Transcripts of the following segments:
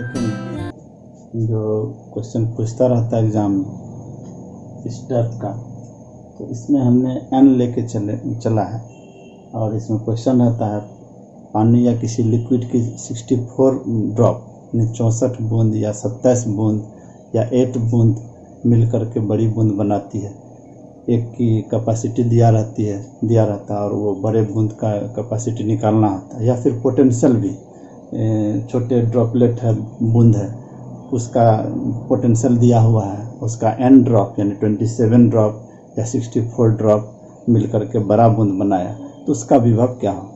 देखेंगे जो क्वेश्चन पूछता रहता है एग्ज़ाम में इस टाइप का, तो इसमें हमने n लेके चला है और इसमें क्वेश्चन रहता है पानी या किसी लिक्विड की 64 ड्रॉप यानी 64 बूंद या 27 बूंद या 8 बूंद मिल करके बड़ी बूंद बनाती है। एक की कैपेसिटी दिया रहता है और वो बड़े बूंद का कैपेसिटी निकालना होता है, या फिर पोटेंशियल भी छोटे ड्रॉपलेट है बूंद है उसका पोटेंशियल दिया हुआ है, उसका n ड्रॉप यानी 27 ड्रॉप या 64 ड्रॉप मिल करके बड़ा बूंद बनाया तो उसका विभव क्या होगा।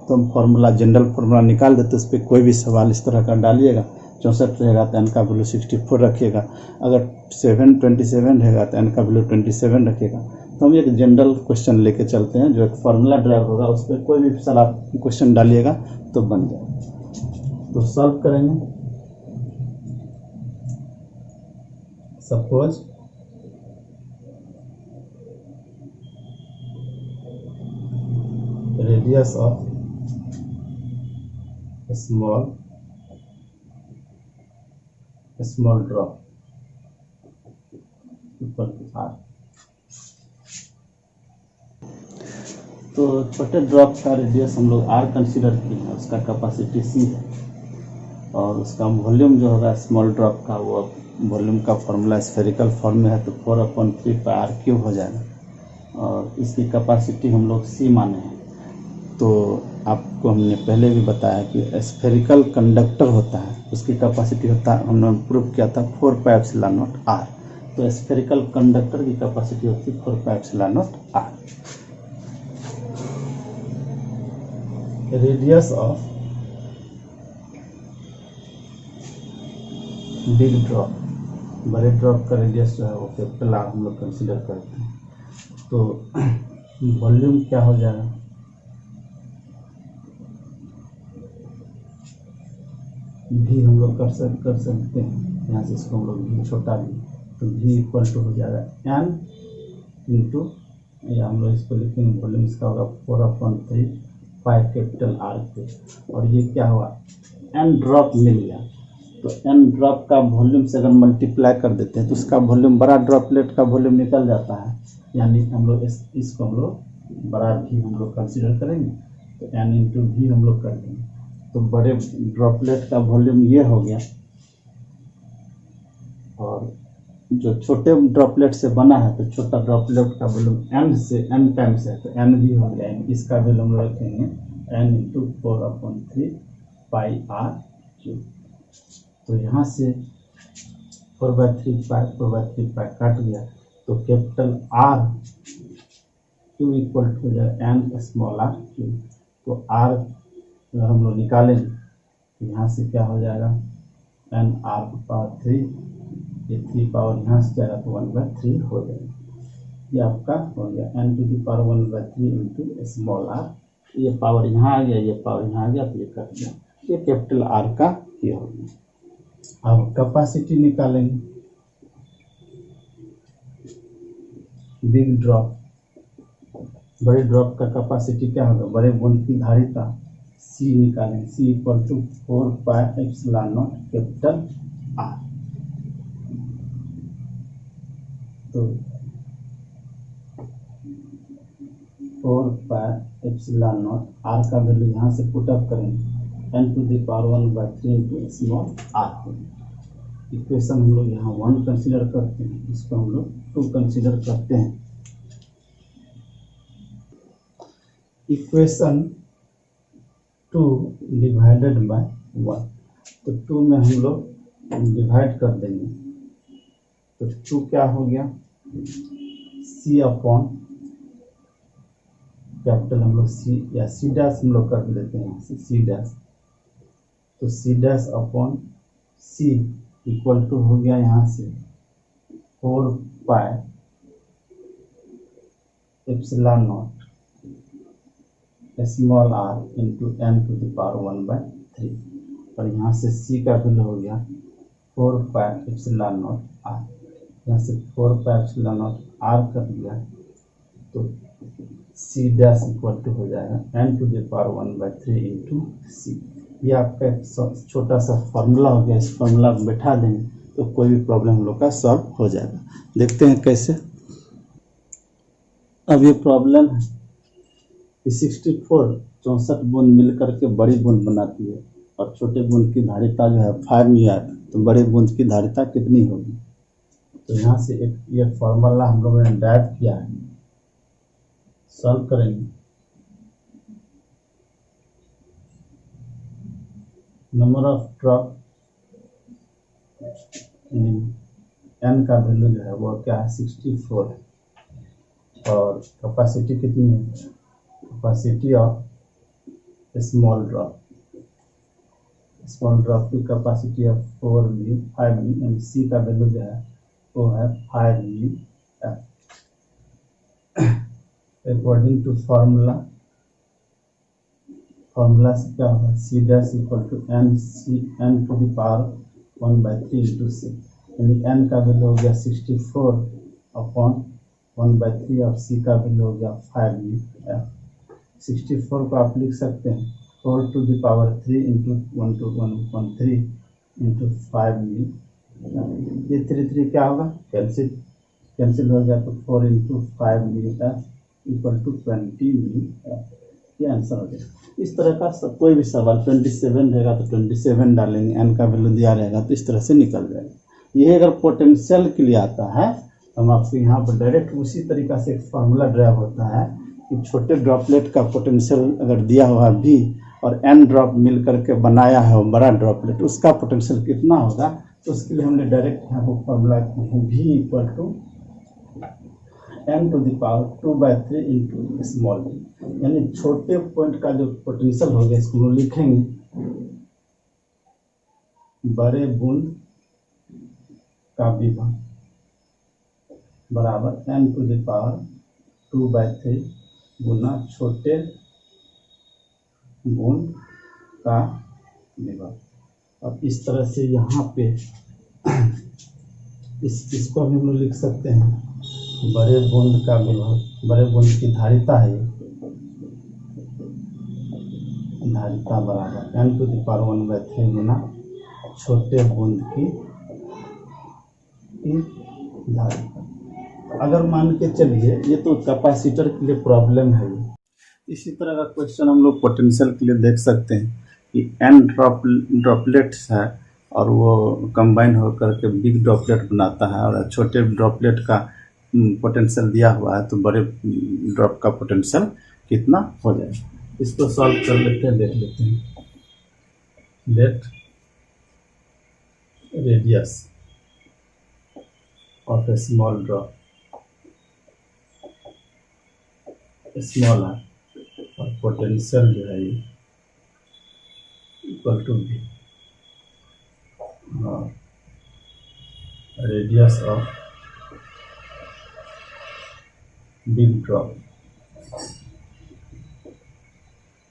तो हम फार्मूला जनरल फार्मूला निकाल देते, उस पर कोई भी सवाल इस तरह का डालिएगा। 64 रहेगा तो n का वैल्यू 64 रखिएगा, अगर 27 रहेगा तो n का वैल्यू 27 रखिएगा। तो हम एक जनरल क्वेश्चन लेके चलते हैं जो एक फार्मूला ड्राइव होगा, उस पर कोई भी सवाल क्वेश्चन डालिएगा तो बन जाएगा। तो सॉल्व करेंगे। Suppose radius of small drop equal to r। तो छोटे ड्रॉप का रेडियस हम लोग r कंसीडर किए हैं, उसका कैपेसिटी c है और उसका वॉल्यूम जो होगा स्मॉल ड्रॉप का वो वॉल्यूम का फॉर्मूला स्फेरिकल फॉर्म में है तो 4/3 हो जाएगा और इसकी कैपेसिटी हम लोग c माने हैं। तो आपको हमने पहले भी बताया कि स्फेरिकल कंडक्टर होता है, उसकी कैपेसिटी होता है, हमने प्रूव किया था 4πε0r। तो स्फेरिकल कंडक्टर की कैपेसिटी होती है 4πε0r। Radius of big drop, बड़े ड्रॉप का रेडियस जो है वो कैपिटल R हम लोग कंसीडर करते हैं। तो वॉल्यूम क्या हो जाएगा, भी हम लोग कर सकते हैं, यहाँ से इसको हम लोग भी छोटा भी, तो भी इक्वल टू हो जाएगा n इंटू, या हम लोग इसको लिखेंगे वॉल्यूम इसका होगा 4/3 पाई कैपिटल R पे, और ये क्या हुआ n ड्रॉप मिल गया। तो n ड्रॉप का वॉल्यूम से अगर मल्टीप्लाई कर देते हैं तो उसका वॉल्यूम बड़ा ड्रॉपलेट का वॉल्यूम निकल जाता है, यानी हम लोग इसको हम लोग बड़ा भी हम लोग कंसीडर करेंगे तो n इंटू भी हम लोग कर देंगे। तो बड़े ड्रॉपलेट का वॉल्यूम ये हो गया और जो छोटे ड्रॉपलेट से बना है तो छोटा ड्रॉपलेट का वॉल्यूम n टाइम्स है तो n भी हो गया, इसका वैल्यू हम लोग रखेंगे n इंटू 4/3 पाई r3। तो यहाँ से 4/3 पाई काट गया तो capital R cube equal to हो जाए n स्मॉल r क्यू। तो r अगर हम लोग निकालेंगे तो यहाँ से क्या हो जाएगा n r⁻3, ये 3 पावर यहाँ से जाएगा तो 1/3 हो जाएगा। ये आपका हो गया n⁻1/3 इंटू स्मॉल r, ये पावर यहाँ आ गया, ये पावर यहाँ आ गया तो ये कट गया, ये कैपिटल R का ये हो गया। अब कैपेसिटी निकालेंगे, बिग ड्रॉप, बड़े ड्रॉप का कैपेसिटी क्या होगा, बड़े बूंद की धारिता C निकालें, C equal to 4πε0 capital R। तो 4πε0 R का वैल्यू यहाँ से पुट अप करेंगे n⁻1/3 into small r। Equation हम लोग यहाँ 1 कंसीडर करते हैं, इसको हम लोग 2 कंसीडर करते हैं। इक्वेशन 2 डिवाइडेड बाय 1, तो 2 में हम लोग डिवाइड कर देंगे तो 2 क्या हो गया c अपॉन कैपिटल हम लोग c या c डैश हम लोग कर देते हैं यहाँ से c डैश, तो c dash upon c equal to हो गया यहाँ से 4πε0 स्मॉल r इंटू n⁻1/3, और यहाँ से c का वैल्यू हो गया 4πε0r, यहाँ से 4πε0r कर दिया तो c डैश इक्वल टू हो जाएगा n⁻1/3 इंटू c। ये आपका एक छोटा सा फार्मूला हो गया। इस फार्मूला को बैठा देंगे तो कोई भी प्रॉब्लम हम लोग का सॉल्व हो जाएगा। देखते हैं कैसे। अब ये प्रॉब्लम है कि 64 बूंद मिल करके बड़ी बूंद बनाती है और छोटे बूंद की धारिता जो है 5 म्यू, तो बड़े बूंद की धारिता कितनी होगी। तो यहाँ से एक ये फॉर्मूला हम लोगों ने ड्राइव किया है, सॉल्व करेंगे। नंबर ऑफ ड्रॉप एन का वैल्यू जो है वो क्या है 64 है और कैपेसिटी कितनी है, कैपेसिटी ऑफ स्मॉल ड्रॉप की कैपेसिटी है 4 म्यू 5 म्यू एंड सी का वैल्यू जो है वो है 5 mu F. According to formula से क्या होगा C dash equal to n to the power 1/3 into सी, यानी एन का वैल्यू हो गया 64 अपॉन 1/3 और सी का वैल्यू हो गया 5 म्यू एफ। 64 को आप लिख सकते हैं 4 to the power 3 into 1 to 1/3 into 5 mu. ये 3 क्या होगा, कैंसिल हो गया, तो 4 into 5 mu F equal to 20 mu F. ये आंसर हो जाएगा। इस तरह का कोई भी सवाल 27 रहेगा तो 27 डालेंगे, एन का वैल्यू दिया रहेगा तो इस तरह से निकल जाएगा। ये अगर पोटेंशियल के लिए आता है तो हम आपको यहाँ पर डायरेक्ट उसी तरीका से एक फार्मूला ड्राइव होता है कि छोटे ड्रॉपलेट का पोटेंशियल अगर दिया हुआ भी और एन ड्रॉप मिल करके बनाया है वो बड़ा ड्रॉपलेट, उसका पोटेंशियल कितना होगा, तो उसके लिए हमने डायरेक्ट यहाँ पर फॉर्मूला भी equal to n to the power 2/3 into small d, यानी छोटे पॉइंट का जो पोटेंशियल हो गया इसको लिखेंगे बड़े बूंद का विभव बराबर एन टू द पावर 2/3 गुना छोटे बूंद का विभव। अब इस तरह से यहाँ पे इसको भी हम लोग लिख सकते हैं बड़े बूंद का विभव, बड़े बूंद की धारिता है, धारिता बराबर एन टू द पावर 1/3 गुना छोटे बूंद की धारिता। अगर मान के चलिए ये तो कैपेसिटर के लिए प्रॉब्लम है। इसी तरह का क्वेश्चन हम लोग पोटेंशियल के लिए देख सकते हैं कि एन ड्रॉपलेट्स है और वो कंबाइन होकर के बिग ड्रॉपलेट बनाता है और छोटे ड्रॉपलेट का पोटेंशियल दिया हुआ है, तो बड़े ड्रॉप का पोटेंशियल कितना हो जाएगा। इसको सॉल्व कर लेते हैं, देख लेते हैं। Let radius of a small drop small है और पोटेंशियल जो है ये इक्वल टू बी और radius of big drop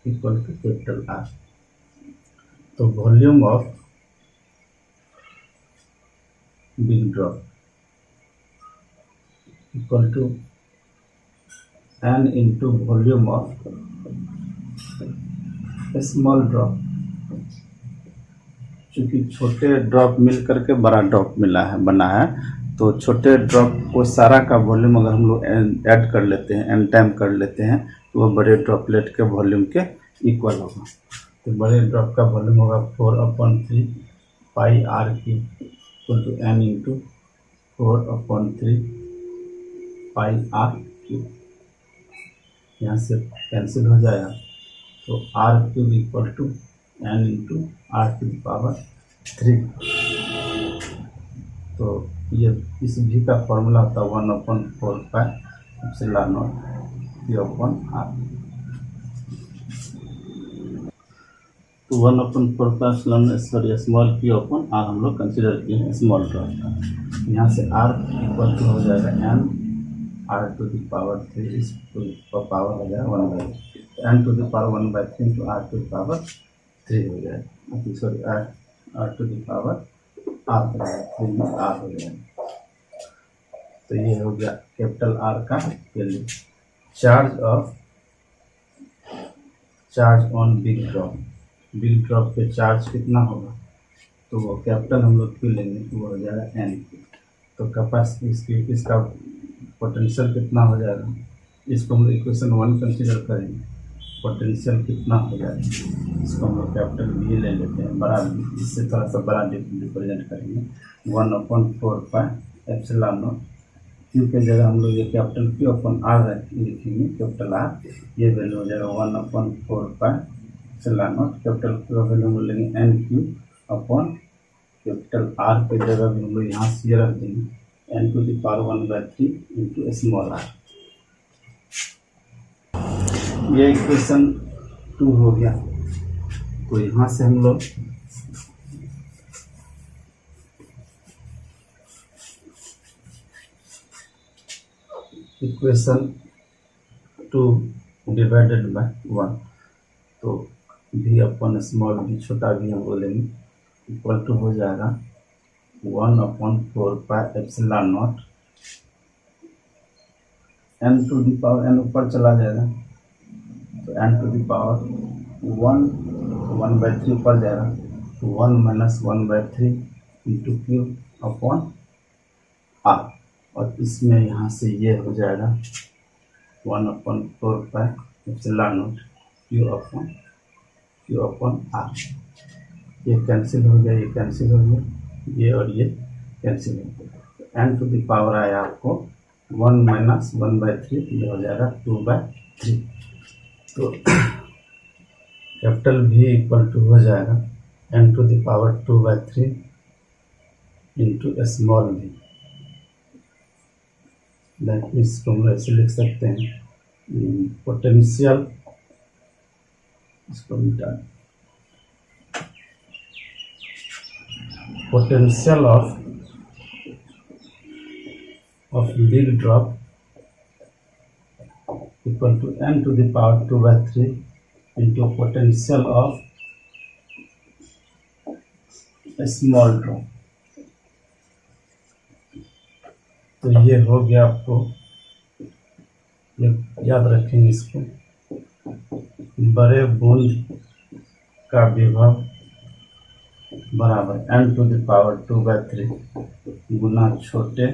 equal to capital R. तो volume of big drop equal to n into volume of small drop. चूँकि छोटे drop मिल करके बड़ा ड्रॉप मिला है बना है, तो छोटे ड्रॉप को सारा का वॉल्यूम अगर हम लोग ऐड कर लेते हैं, एन टाइम कर लेते हैं, तो वह बड़े ड्रॉपलेट के वॉल्यूम के इक्वल होगा। तो बड़े ड्रॉप का वॉल्यूम होगा 4/3 pi R cube equal to n into 4/3 pi R cube. यहाँ से कैंसिल हो जाएगा, तो R cube equal to n into R to the power 3। तो ये इस भी का फॉर्मूला होता है 1/4 pi epsilon naught Q upon R. तो 1/4 pi epsilon small Q upon R हम लोग कंसिडर किए हैं स्मॉल ड्रॉप का। यहाँ से आर इक्वल टू हो जाएगा n R to the power 3 इस पावर हो जाएगा 1/3 n to the power 1/3 into R to the power 3 हो जाएगा, sorry R to the power R हो जाएगा 3 में आर हो जाएगा। तो ये हो गया कैपिटल आर का value. Charge on big drop big drop पे चार्ज कितना होगा, तो वो कैपिटल हम लोग क्यू लेंगे तो वो हो जाएगा एन। तो कैपेसिटी इसका पोटेंशियल कितना हो जाएगा, इसको हम इक्वेशन 1 कंसीडर करेंगे। पोटेंशियल कितना हो जाएगा, इसको हम लोग कैपिटल बी ले लेते हैं, बड़ा बी, इससे थोड़ा सा बड़ा रिप्रेजेंट करेंगे। 1/4 एप्सिलॉन नॉट, क्यू के जगह हम लोग ये कैपिटल क्यू अपन आर लिखेंगे, कैपिटल आर, ये वैल्यू हो जाएगा 1/4 epsilon naught. Capital Q value हम लेंगे n Q upon capital R के जगह भी हम लोग यहाँ से रख देंगे n⁻⁴ इंटू स्मॉल आर। ये इक्वेशन 2 हो गया। तो यहाँ से हम लोग इक्वेशन 2 डिवाइडेड बाय 1, तो भी अपन स्मॉल भी छोटा भी हम बोलेंगे इक्वल टू हो जाएगा 1/4 epsilon naught n to the power n ऊपर चला जाएगा तो n टू द पावर 1/3 ऊपर जाएगा तो 1 - 1/3 इंटू क्यू अपॉन आर, और इसमें यहाँ से ये हो जाएगा 1/4 epsilon naught Q upon R. ये कैंसिल हो गया, ये कैंसिल हो गया, ये और ये कैंसिल हो गया। तो n टू द पावर आया आपको 1 - 1/3, ये हो जाएगा 2/3। तो कैपिटल भी इक्वल टू हो जाएगा n to the power 2/3 into small भी। इसको हम ऐसे लिख सकते हैं, पोटेंशियल, इसको मिटा, potential of big drop equal to n to the power 2/3 into potential of small drop. तो ये हो गया, आपको ये याद रखेंगे इसको, बड़े बूंद का विभव बराबर n टू द पावर 2/3 गुना छोटे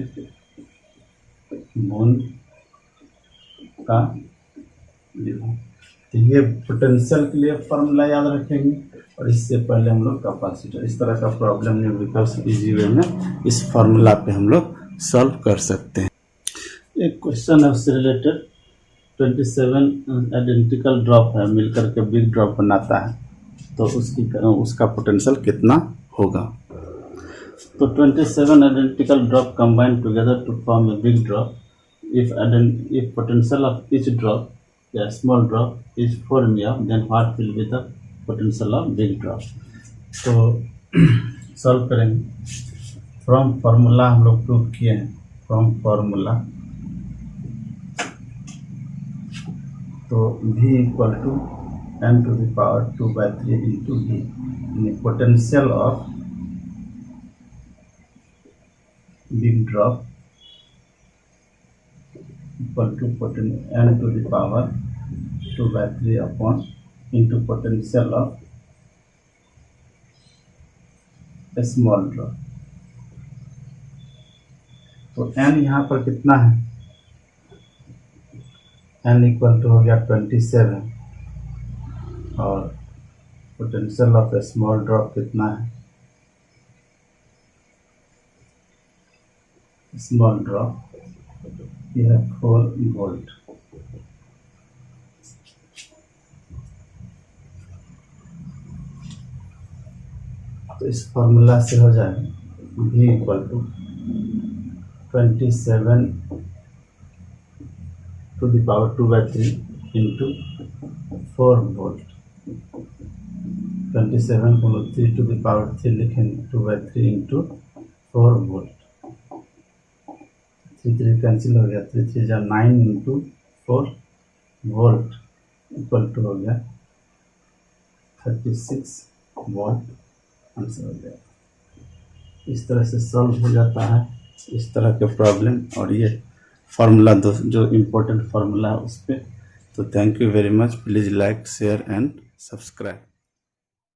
बूंद का विभव। तो ये पोटेंशियल के लिए फॉर्मूला याद रखेंगे, और इससे पहले हम लोग कैपेसिटर, इस तरह का प्रॉब्लम न्यूमेरिकल्स इजी वे में इस फॉर्मूला पे हम लोग सॉल्व कर सकते हैं। एक क्वेश्चन है उससे रिलेटेड, 27 आइडेंटिकल ड्रॉप है, मिलकर के बिग ड्रॉप बनाता है, तो उसका पोटेंशियल कितना होगा। तो 27 identical drop combine together to form a big drop if potential of each drop, a small drop, is 4 MeV, then what will be the potential of big drop। तो solve करेंगे from formula, हम लोग prove किए हैं from formula. तो v equal to n to the power 2/3 into v, potential of big drop equal to n to the power 2/3 upon into potential of small drop. तो n यहाँ पर कितना है, n इक्वल टू हो गया 27, और potential of small drop कितना है, स्मॉल ड्रॉप ये है 4 वोल्ट। तो इस फॉर्मूला से हो जाएगा v equal to 27 to the power 2/3 into 4 volt. 27 को 3 टू द पावर 3 लिखेंगे, 2/3 इंटू 4 वोल्ट। 3 कैंसिल हो गया, 3 जा 9 इंटू 4 वोल्ट इक्वल टू हो गया 36 वोल्ट। आंसर हो गया। इस तरह से सॉल्व हो जाता है इस तरह के प्रॉब्लम, और ये फार्मूला जो इम्पोर्टेंट फार्मूला है उस पर। तो thank you very much, please like share and subscribe.